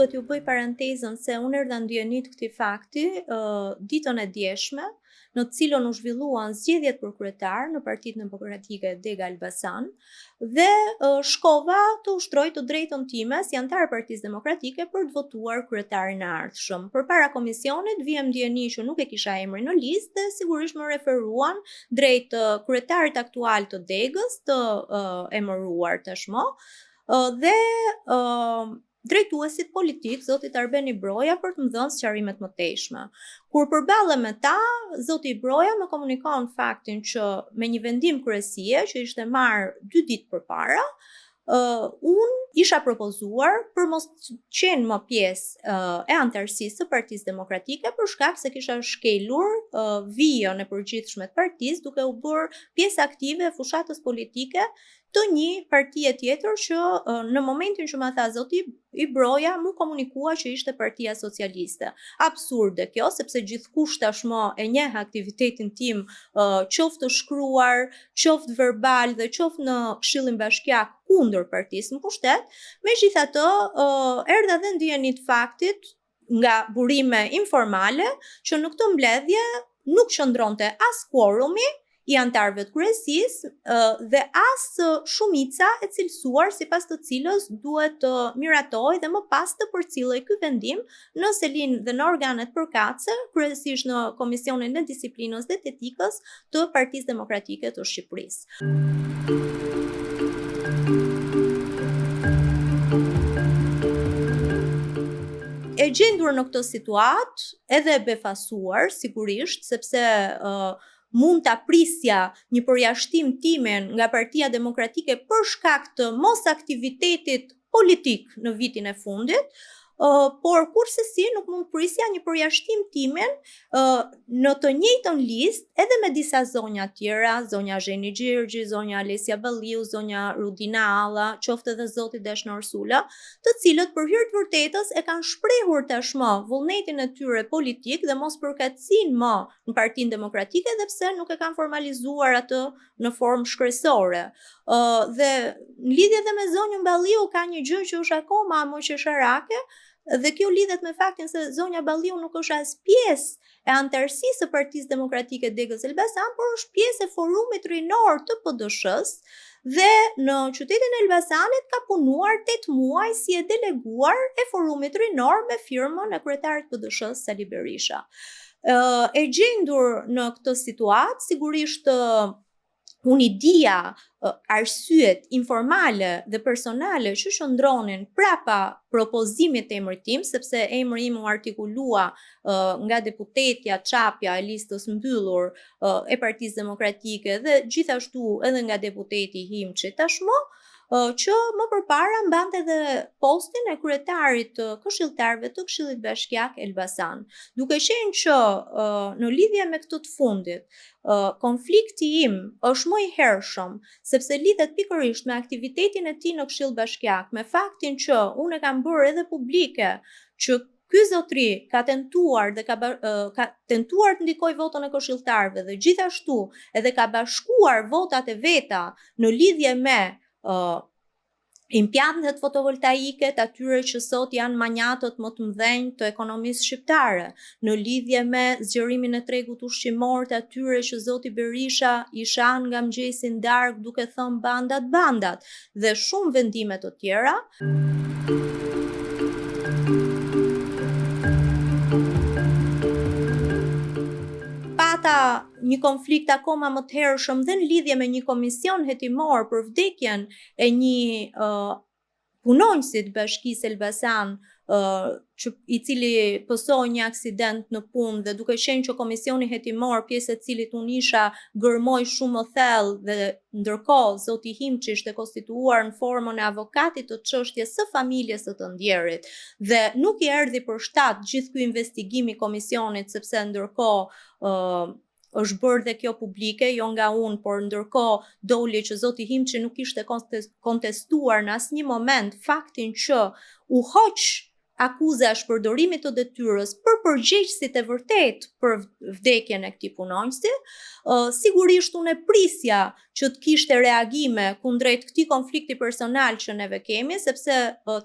duhet ju bëj parantezën se unë erdha ndjenit këtij fakti ditën e djeshme, në të cilën u zhvilluan zgjedhjet për kryetar në Partinë Demokratike Dega Elbasan dhe shkova të ushtroj të drejtën time si antar e Partisë Demokratike për të votuar kryetarin e ardhshëm. Përpara komisionit vjem ndjeni që nuk e kisha emrin në listë dhe sigurisht më referuan drejt kryetarit aktual të Degës, të emëruar tashmë, dhe drejtuesit politik, zotit Arbeni Broja, për të më dhënë sqarimet më tejshme. Kur përballem me ta, zoti Broja më komunikon faktin që me një vendim kryesie që ishte marrë 2 ditë përpara, unë isha propozuar për mos qenë më pjesë e antarësisë së Partisë Demokratike për shkak se kisha shkelur vijën e përgjithshme të partisë duke u bërë pjesë aktive e fushatës politike të një partie tjetër që në momentin që më tha zoti i Broja mu komunikua që ishte Partia Socialiste. Absurde kjo, sepse gjithkush tashmë e njeh aktivitetin tim qoftë shkruar, qoftë verbal dhe qoftë në Këshillin Bashkiak kundër partisë në pushtet. Megjithatë, erdha dhe ndjeni të faktit nga burime informale që në këtë mbledhje nuk qëndronte as quorumi i antarëve të kryesisë dhe as shumica e cilësuar sipas të cilës duhet të miratohej dhe më pas të përcillej ky vendim në selin dhe në organet përkatëse, kryesisht në Komisionin e Disiplinës dhe të Etikës të Partisë Demokratike të Shqipërisë. E gjendur në këtë situatë, edhe e befasuar sigurisht, sepse mund ta prisja një përjashtim timen nga Partia Demokratike për shkak të mos aktivitetit politik në vitin e fundit, por kurse si nuk mund prisja një përjashtim timen në të njëjtën listë edhe me disa zonja tjera, zonja Zheni Gjirgji, zonja Alesja Balliu, zonja Rudina Alla, qoftë edhe zoti Deshnor Sula, të cilët për hir të vërtetës e kanë shprehur tashmë vullnetin e tyre politik dhe mos përkatësinë më në Partinë Demokratike dhe pse nuk e kanë formalizuar atë në formë shkresore. Dhe në lidhje dhe me zonjën Balliu ka një gjë që është akoma më qesharake, dhe kjo lidhet me faktin se zonja Balliu nuk është as pjesë e antarësisë së Partisë Demokratike Degës Elbasan, por është pjesë e forumit rinor të PD-s-s dhe në qytetin e Elbasanit ka punuar 8 muaj si e deleguar e forumit rinor me firmën e kryetarit PD-s-s Sali Berisha. E gjendur në këtë situatë, sigurisht unë i dija arsyet informale dhe personale që shëndronin prapa propozimit të emrit tim, sepse emri im u artikulua nga deputetja Çapja e listës mbyllur e Partisë Demokratike dhe gjithashtu edhe nga deputeti Himçi tashmë, që më përpara mbante dhe postin e kryetarit të këshilltarëve të Këshillit Bashkiak Elbasan. Duke qenë që në lidhje me këtë të fundit, konflikti im është më i hershëm, sepse lidhet pikërisht me aktivitetin e tij në Këshill Bashkiak, me faktin që unë e kam bërë edhe publike që ky zotri ka tentuar dhe ka tentuar të ndikojë votën e këshilltarëve dhe gjithashtu edhe ka bashkuar votat e veta në lidhje me impiantet fotovoltaike të atyre që sot janë manjatët më të mëdhenj të ekonomisë shqiptare, në lidhje me zgjerimin e tregut ushqimor të atyre që zoti Berisha i shan nga mëngjesi në darkë duke thënë bandat dhe shumë vendime të tjera. Një konflikt akoma më të hershëm dhe në lidhje me një komision hetimor për vdekjen e një punonjësi të Bashkisë Elbasan, i cili pësoi një aksident në punë dhe duke qenë që komisioni hetimor, pjesë e cilit unë isha, gërmoi shumë më thellë dhe ndërkohë zoti Himçi ishte konstituar në formën e avokatit të çështjes së familjes së të ndjerit dhe nuk i erdhi për shtat gjithë ky investigim i komisionit sepse ndërkohë është bërë dhe kjo publike, jo nga unë, por ndërkohë doli që zoti Himçi nuk ishte kontestuar në asnjë moment faktin që u hoq akuza e shpërdorimit të detyrës për përgjegjësit e vërtet për vdekjen e këtij punonjësi. Sigurisht unë prisja që të kishte reagime kundrejt këtij konflikti personal që neve kemi, sepse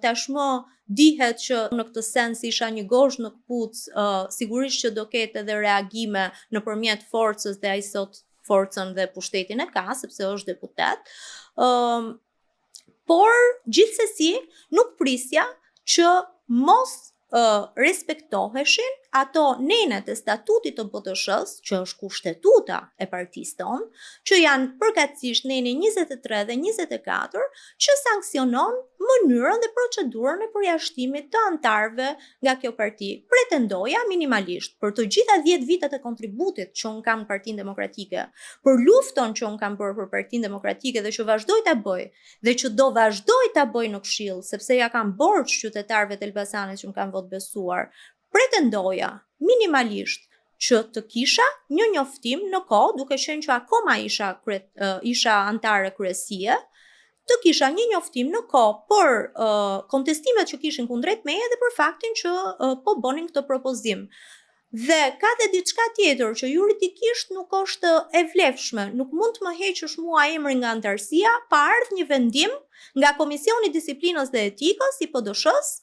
tashmë dihet që në këtë sens isha një gozhë në këpucë, sigurisht që do ketë edhe reagime nëpërmjet forcës dhe ai sot forcën dhe pushtetin e ka, sepse është deputet. Por gjithsesi nuk prisja që mos respektoheshin ato nenet e statutit të BTSH-s, që është kushtetuta e partisë tonë, që janë përkatësisht neni 23 dhe 24, që sankcionon mënyrën dhe procedurën e përjashtimit të antarëve nga kjo parti. Pretendoja minimalisht për të gjitha 10 vitet e kontributit që unë kam në Partinë Demokratike, për luftën që unë kam bërë për Partinë Demokratike dhe që vazhdoj ta bëj, dhe që do vazhdoj ta bëj në Këshill, sepse ja kam borxh qytetarëve të Elbasanit që më kanë votë besuar, pretendoja minimalisht që të kisha një njoftim në kohë, duke qenë që akoma isha antare kryesie, të kisha një njoftim në kohë për kontestimet që kishin kundrejt meje dhe për faktin që po bonin këtë propozim. Dhe ka dhe diçka tjetër që juridikisht nuk është e vlefshme, nuk mund të më heqësh mua emrin nga antarësia pa ardhur një vendim nga Komisioni i Disiplinës dhe Etikës i PD-s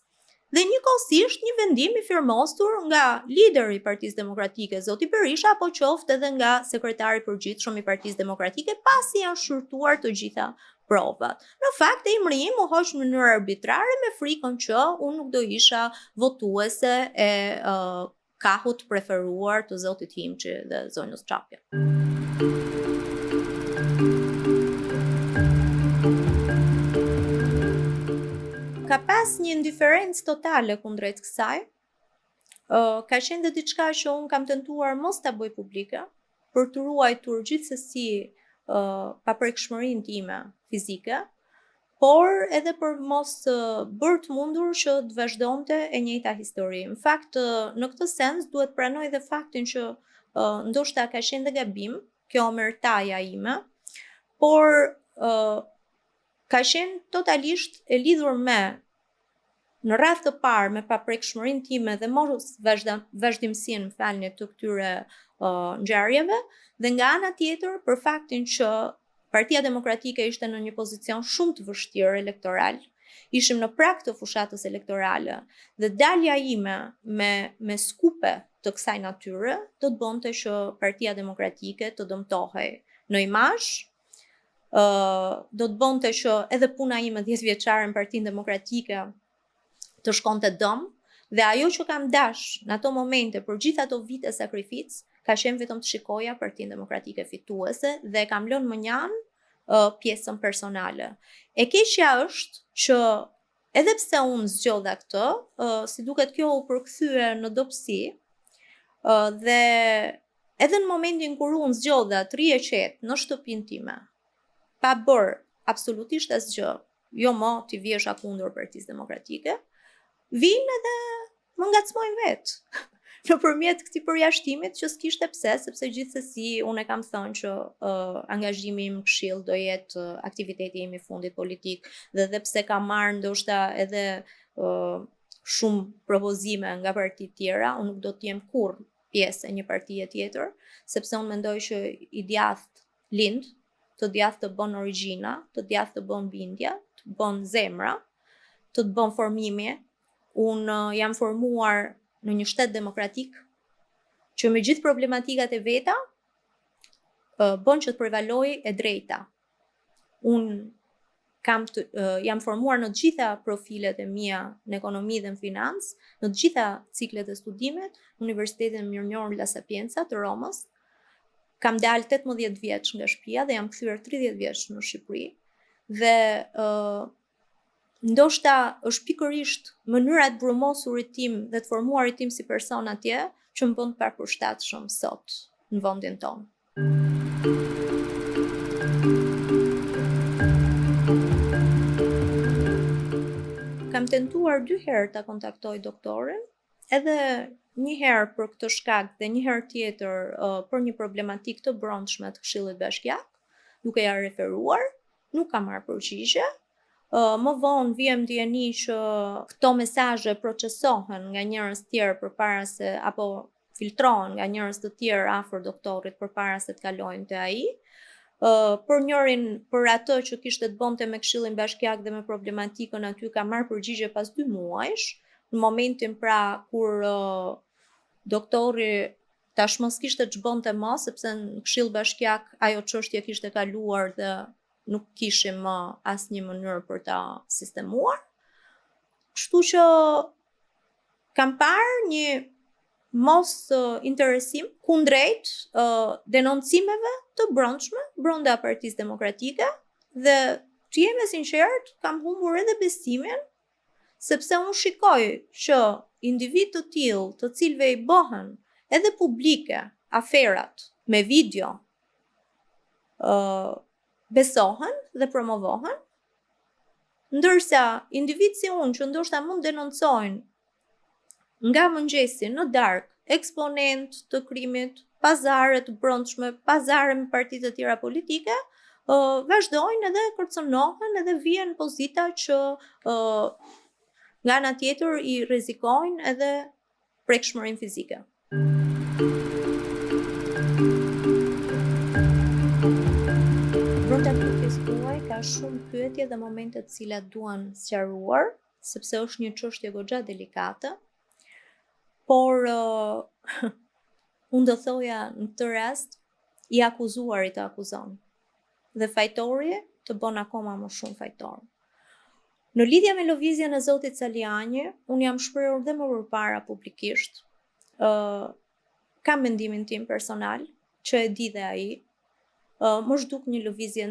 dhe njëkohësisht një vendim i firmosur nga lideri i Partisë Demokratike zoti Berisha apo qoftë edhe nga sekretari i përgjithshëm i Partisë Demokratike pasi janë shqyrtuar të gjitha provat. Në fakt emri im u hoq në mënyrë arbitrare me frikën që unë nuk do isha votuese e kahut preferuar të zotit Himçi dhe zonjës Çapja. Ka pas një indiferencë totale kundrejt kësaj. Ka qenë dhe diçka që unë kam tentuar mos ta bëj publike, për të ruajtur gjithsesi paprekshmërinë time fizike, por edhe për mos bërë të mundur që të vazhdonte e njëjta histori. Në fakt, në këtë sens duhet pranoj dhe faktin që ndoshta ka qenë dhe gabim, kjo omertaja ime, por ka qenë totalisht e lidhur me në radhë të parë me paprekshmërinë time dhe mos vazhdimsinë të këtyre ngjarjeve, dhe nga ana tjetër për faktin që Partia Demokratike ishte në një pozicion shumë të vështirë elektoral. Ishim në prag të fushatës elektorale dhe dalja ime me skupe të kësaj natyre do të bënte që Partia Demokratike të dëmtohej në imazh, do të bënte që edhe puna ime 10 vjeçare në Partinë Demokratike të shkonte dëm, dhe ajo që kam dash në ato momente për gjithë ato vite sakrificë ka qenë vetëm të shikoja Partinë Demokratike fituese dhe kam lënë mënjan pjesën personale. E keqja është që edhe pse unë zgjodha këtë, si duket kjo u përkthye në dobësi, dhe edhe në momentin kur unë zgjodha të rije qetë në shtëpinë time, pa bërë absolutisht asgjë, jo më t'i vjesha kundër Partisë Demokratike, vinë edhe më ngacmojnë vetë nëpërmjet këtij përjashtimit që s'kishte pse, sepse gjithsesi unë e kam thënë që angazhimi im në Këshill do jetë aktiviteti im i fundit politik, dhe edhe pse kam marrë ndoshta edhe shumë propozime nga parti tjera, unë nuk do të jem kurrë pjesë e një partie tjetër, sepse unë mendoj që i djathtë lind, të djathtë të bën origjina, të djathtë të bën bindje, të bën zemra, të bën formimi. Unë jam formuar në një shtet demokratik që me gjithë problematikat e veta bën që të prevaloj e drejta. Unë jam formuar në të gjitha profilet e mia në ekonomi dhe në financë, në të gjitha ciklet e studimit, në Universitetin Mirnjor La Sapienza të Romës. Kam dalë 18 vjeç nga shtëpia dhe jam kthyer 30 vjeç në Shqipëri. Dhe ndoshta është pikërisht mënyra e të brumosurit tim dhe të formuarit tim si person atje që më bën të përshtatshëm sot në vendin tonë. Kam tentuar 2 herë ta kontaktoj doktorin, edhe një herë për këtë shkak dhe një herë tjetër për një problematikë të brendshme të Këshillit Bashkiak, duke ja referuar, nuk kam marrë përgjigje. Më vonë vjem ndjeni që këto mesazhe procesohen nga njerëz tjerë përpara se apo filtrohen nga njerëz të tjerë afër doktorit përpara se të kalojnë te ai. Për njërin, për atë që kishte të bënte me Këshillin Bashkiak dhe me problematikën aty, ka marrë përgjigje pas 2 muajsh, në momentin pra kur doktori tashmë s'kishte ç'bënte më, sepse në Këshill Bashkiak ajo çështje kishte kaluar dhe nuk kishim më asnjë mënyrë për ta sistemuar. Kështu që kam parë një mos interesim kundrejt denoncimeve të brendshme brenda Partisë Demokratike dhe të jem e sinqert, kam humbur edhe besimin, sepse unë shikoj që individ të tillë, të cilëve i bëhen edhe publike aferat me video, besohen dhe promovohen, ndërsa individ si unë që ndoshta mund denoncojnë nga mëngjesi në darkë eksponent të krimit, pazare të brendshme, pazare me parti të tjera politike, vazhdojnë edhe kërcënohen edhe vjen pozita që nga ana tjetër i rrezikojnë edhe prekshmërinë fizike. Brenda pyetjes tuaj ka shumë pyetje dhe momente të cilat duan sqaruar, sepse është një çështje goxha delikate. Por unë do thoja në këtë rast i akuzuari të akuzon dhe fajtori të bën akoma më shumë fajtor. Në lidhje me lëvizjen e zotit Saliani, unë jam shprehur dhe më përpara publikisht. Kam mendimin tim personal, që e di dhe ai, më zhduk një lëvizje e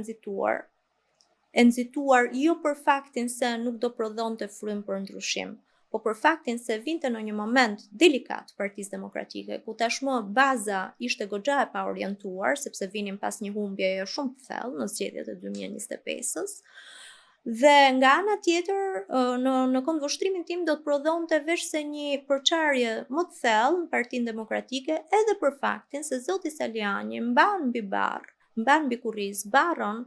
nxituar jo për faktin se nuk do prodhonte frymë për ndryshim, po për faktin se vinte në një moment delikat Partisë Demokratike, ku tashmë baza ishte goxha e paorientuar, sepse vinin pas një humbjeje shumë të thellë në zgjedhjet e 2025-s, dhe nga ana tjetër, në këndvështrimin tim do të prodhonte veç se një përçarje më të thellë në Partinë Demokratike, edhe për faktin se zoti Saliani mban mbi barr, mban mbi kurriz barrën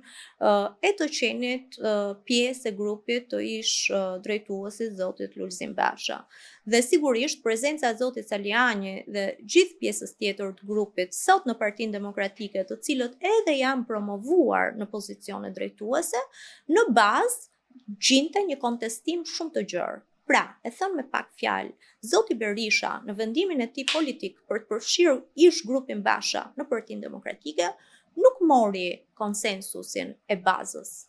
e të qenit pjesë e grupit të ish drejtuesit zotit Lulzim Basha. Dhe sigurisht prezenca e zotit Saliani dhe gjithë pjesës tjetër të grupit sot në Partinë Demokratike, të cilët edhe janë promovuar në pozicione drejtuese, në bazë gjinte një kontestim shumë të gjerë. Pra, e thënë me pak fjalë, zoti Berisha në vendimin e tij politik për të përfshirë ish grupin Basha në Partinë Demokratike, nuk mori konsensusin e bazës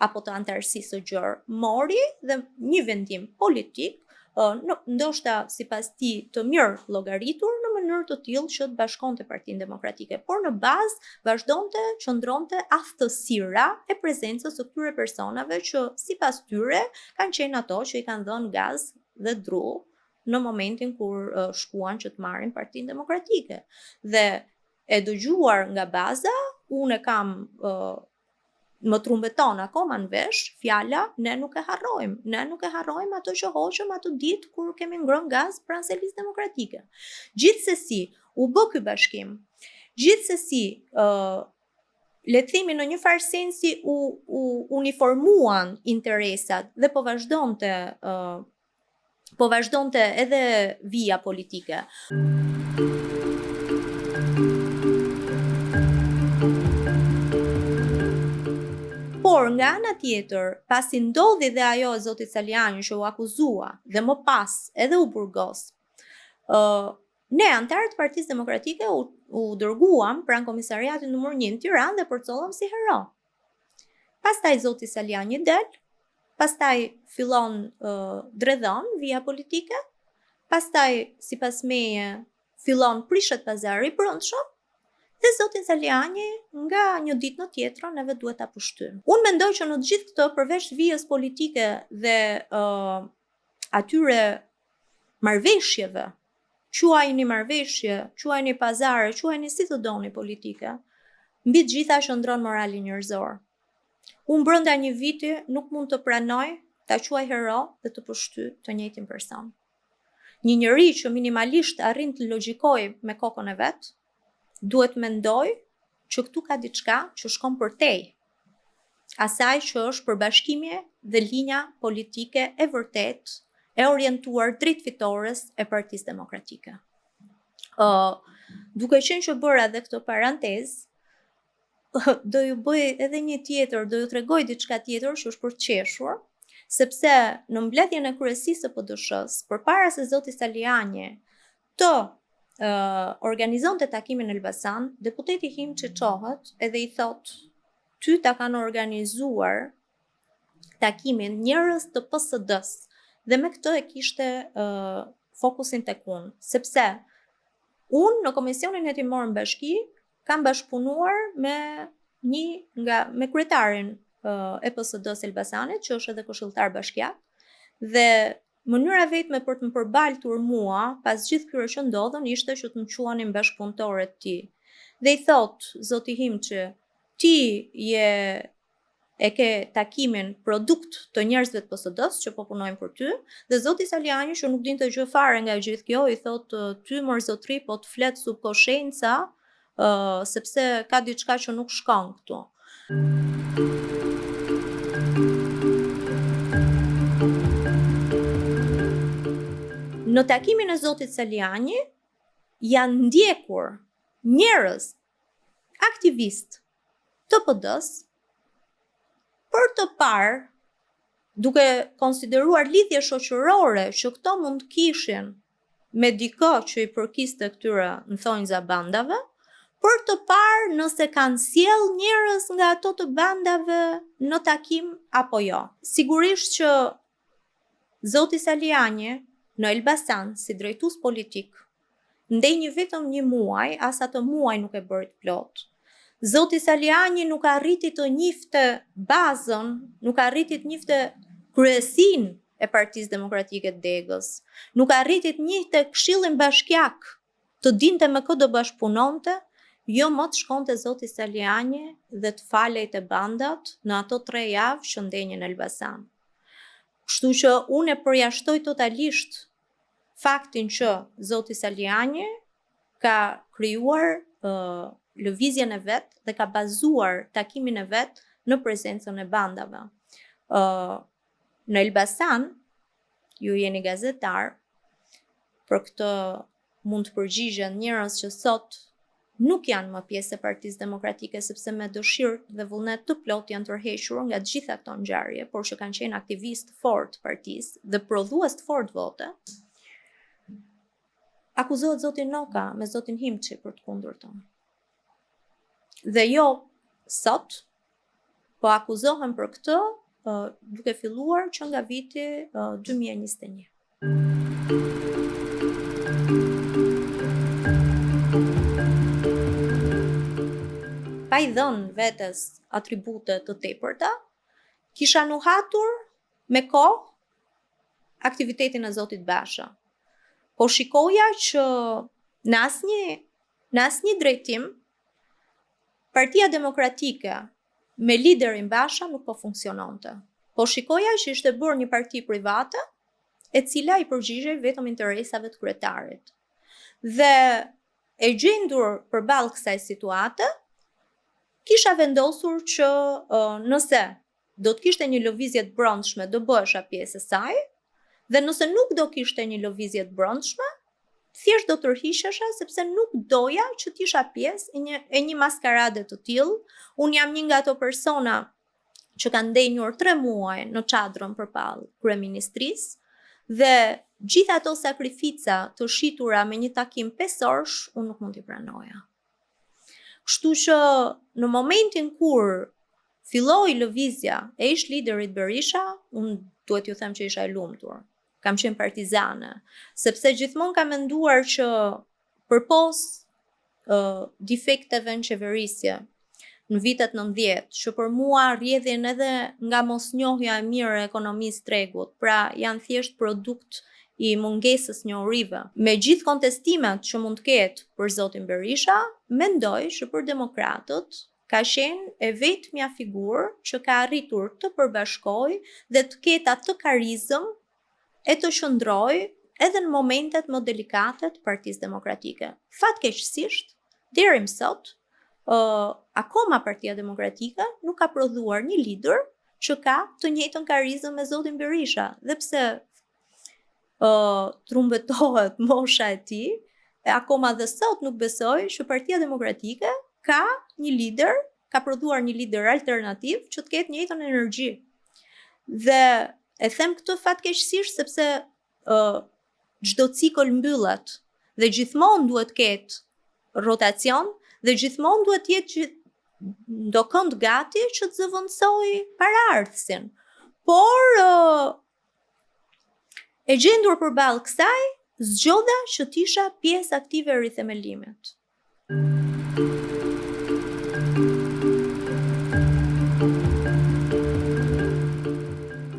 apo të antarësisë së gjerë, mori dhe një vendim politik, ndoshta sipas tij të mirë llogaritur në mënyrë të tillë që të bashkonte Partinë Demokratike, por në bazë vazhdonte qëndronte aftësira e prezencës së këtyre personave që sipas tyre kanë qenë ato që i kanë dhënë gaz dhe dru në momentin kur shkuan që të marrin Partinë Demokratike. Dhe e dëgjuar nga baza, unë kam më trumbeton akoma në vesh fjala ne nuk e harrojmë ato që hoqëm ato ditë kur kemi ngrënë gaz pranë selisë demokratike. Gjithsesi, u bë ky bashkim. Gjithsesi, le të themi në një farë sensi u uniformuan interesat dhe po vazhdonte edhe vija politike. Por nga ana tjetër, pasi ndodhi dhe ajo e zotit Saliani që u akuzua dhe më pas edhe u burgos, ne antarët Partisë Demokratike u dërguam pranë komisariatit numër 1 në Tiranë dhe përcollëm si hero. Pastaj zoti Saliani del, pastaj fillon dredhon vija politike, pastaj sipas meje fillon prishet pazari i brendshëm, dhe zotin Saliani nga një ditë në tjetrën neve duhet ta pushtyjmë. Unë mendoj që në të gjithë këto, përveç vijës politike dhe atyre marrëveshjeve, quajini marrëveshje, quajini pazare, quajini si të doni politike, mbi të gjitha qëndron morali njerëzor. Unë brenda një viti nuk mund të pranoj ta quaj hero dhe të pushtyj të njëjtin person. Një njeri që minimalisht arrin të logjikojë me kokën e vet, duhet mendoj që këtu ka diçka që shkon përtej asaj që është përbashkimi dhe linja politike e vërtet e orientuar drejt fitores e Partisë Demokratike. Duke qenë që bëra edhe këtë parantezë, do ju bëj edhe një tjetër, do ju tregoj diçka tjetër që është për të qeshur, sepse në mbledhjen e kryesisë së PD-s, përpara se zoti Saliani të organizonte takimin në Elbasan, deputeti Himçi çohet edhe i thot: ty ta kanë organizuar takimin njerëz të PSD-s, dhe me këtë e kishte fokusin tek unë, sepse unë në Komisionin Hetimor në Bashki kam bashkëpunuar me kryetarin e PSD-s Elbasanit, që është edhe këshilltar bashkiak, dhe mënyra vetme për të më përbaltur mua pas gjithë këtyre që ndodhën ishte që të më quanin bashkëpunëtore të tij. Dhe i thot zoti Himçi, ti e ke takimin produkt të njerëzve të PSD-s që po punojnë për ty, dhe zoti Saliani që nuk dinte gjë fare nga gjithë kjo i thot: ty mërzotri po të flet sub koshenca, sepse ka diçka që nuk shkon këtu. Në takimin e zotit Saliani janë ndjekur njerëz aktivist të PD-s për të parë, duke konsideruar lidhje shoqërore që këto mund të kishin me dikë që i përkiste këtyre nthonjza bandave, për të parë nëse kanë sjell njerëz nga ato të bandave në takim apo jo. Sigurisht që zoti Saliani në Elbasan si drejtues politik ndenjë vetëm një muaj, as atë muaj nuk e bëri të plot. Zoti Saliani nuk arriti të njifte bazën, nuk arriti të njifte kryesinë e Partisë Demokratike të Degës, nuk arriti të njifte Këshillin Bashkiak, të dinte me kë do bashkëpunonte, jo më të shkonte zoti Saliani dhe të falej te bandat në ato 3 javë që ndenjën në Elbasan. Kështu që unë e përjashtoj totalisht faktin që zoti Saliani ka krijuar lëvizjen e vet dhe ka bazuar takimin e vet në prezencën e bandave. Në Elbasan, ju jeni gazetar, për këtë mund të përgjigjen njerëz që sot nuk janë më pjesë e Partisë Demokratike, sepse me dëshirë dhe vullnet të plot janë tërhequr nga të gjitha këto ngjarje, por që kanë qenë aktivistë fort partisë dhe prodhues të fort vote. Akuzohet zoti Noka me zotin Himçi për të kundërtën. Dhe jo sot, po akuzohen për këtë duke filluar që nga viti 2021. Pa i dhënë vetes atribute të tepërta, kisha nuhatur me kohë aktivitetin e zotit Basha. Po shikoja që në asnjë drejtim Partia Demokratike me liderin Basha nuk po funksiononte. Po shikoja që ishte bërë një parti private e cila i përgjigjej vetëm interesave të kryetarit. Dhe e gjendur përballë kësaj situate, kisha vendosur që nëse do të kishte një lëvizje të brendshme, do bëhesha pjesë e saj, dhe nëse nuk do kishte një lëvizje të brendshme, thjesht do tërhiqesha sepse nuk doja që të isha pjesë e një maskarade të tillë. Unë jam një nga ato persona që kanë ndenjur 3 muaj në çadrën përpall kryeministrisë dhe gjithë ato sakrifica të shitura me një takim 5 orësh unë nuk mund t'i pranoja. Kështu që në momentin kur filloi lëvizja e ish liderit Berisha, unë duhet ju them që isha e lumtur. Kam qenë partizane, sepse gjithmonë kam menduar që përpos defekteve në qeverisje në vitet 90, që për mua rrjedhin edhe nga mosnjohja e mirë e ekonomisë tregut, pra janë thjesht produkt i mungesës njohurive. Me gjithë kontestimet që mund të ketë për zotin Berisha, mendoj që për demokratët ka qenë e vetmja figurë që ka arritur të përbashkojë dhe të ketë atë karizëm e të qëndrojë edhe në momentet më delikate të Partisë Demokratike. Fatkeqësisht, deri më sot, akoma Partia Demokratike nuk ka prodhuar një lider që ka të njëjtën karizëm me zotin Berisha, dhe pse trumbetohet mosha e tij, akoma dhe sot nuk besoj që Partia Demokratike ka një lider, ka prodhuar një lider alternativ që të ketë të njëjtën energji. Dhe e them këtë fatkeqësisht sepse çdo cikël mbyllet dhe gjithmonë duhet ketë rotacion dhe gjithmonë duhet jetë do kënd gati që të zëvendësoj paraardhësin. Por e gjendur përballë kësaj, zgjodha që të isha pjesë aktive e rithemelimit.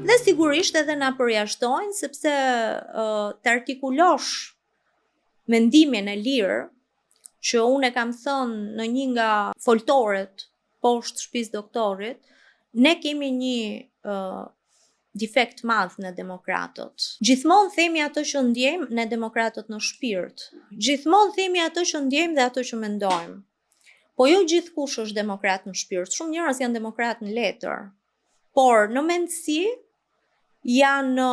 Dhe sigurisht edhe na përjashtojnë sepse të artikulosh mendimin e lirë, që unë e kam thënë në një nga foltoret poshtë shtëpisë doktorit, ne kemi një defekt madh në demokratët. Gjithmonë themi ato që ndjejmë ne demokratët në shpirt. Gjithmonë themi ato që ndjejmë dhe ato që mendojmë. Po jo gjithkush është demokrat në shpirt. Shumë njerëz janë demokrat në letër. Por në mendësi janë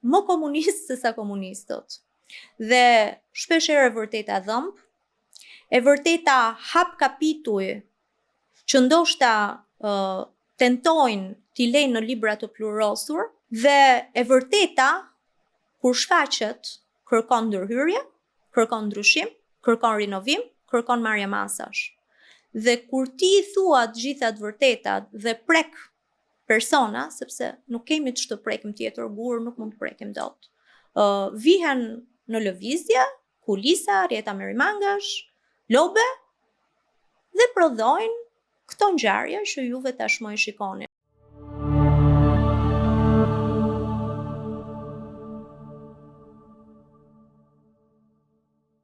më komunistë se sa komunistët. Dhe shpeshherë e vërteta dhëmb, e vërteta hap kapituj që ndoshta tentojnë t'i lejnë në libra të plurosur, dhe e vërteta kur shfaqet kërkon ndërhyrje, kërkon ndryshim, kërkon rinovim, kërkon marrje masash. Dhe kur ti i thua të gjitha të vërtetat dhe prek persona, sepse nuk kemi ç'të prekim tjetër, gur nuk mund të prekim dot. Vihen në lëvizje, kulisa, rjeta merimangash, lobe dhe prodhojnë këto ngjarje që juve tashmë i shikoni.